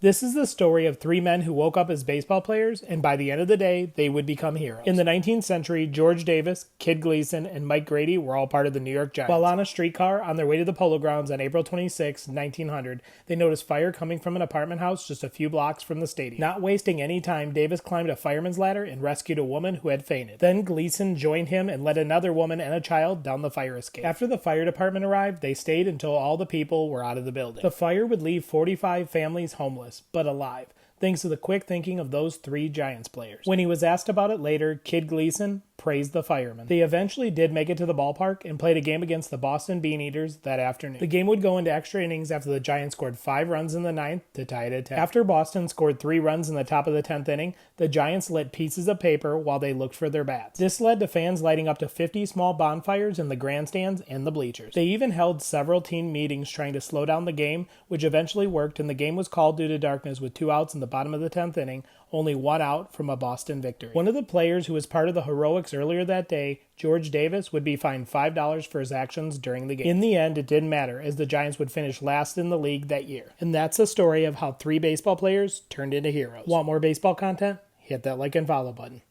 This is the story of three men who woke up as baseball players, and by the end of the day, they would become heroes. In the 19th century, George Davis, Kid Gleason, and Mike Grady were all part of the New York Giants. While on a streetcar on their way to the Polo Grounds on April 26, 1900, they noticed fire coming from an apartment house just a few blocks from the stadium. Not wasting any time, Davis climbed a fireman's ladder and rescued a woman who had fainted. Then Gleason joined him and led another woman and a child down the fire escape. After the fire department arrived, they stayed until all the people were out of the building. The fire would leave 45 families homeless, but alive, thanks to the quick thinking of those three Giants players. When he was asked about it later, Kid Gleason praised the firemen. They eventually did make it to the ballpark and played a game against the Boston Beaneaters that afternoon. The game would go into extra innings after the Giants scored 5 runs in the 9th to tie it at 10. After Boston scored 3 runs in the top of the 10th inning, the Giants lit pieces of paper while they looked for their bats. This led to fans lighting up to 50 small bonfires in the grandstands and the bleachers. They even held several team meetings trying to slow down the game, which eventually worked, and the game was called due to darkness with 2 outs in the bottom of the 10th inning, only 1 out from a Boston victory. One of the players who was part of the heroics earlier that day, George Davis, would be fined $5 for his actions during the game. In the end, it didn't matter, as the Giants would finish last in the league that year. And that's the story of how 3 baseball players turned into heroes. Want more baseball content? Hit that like and follow button.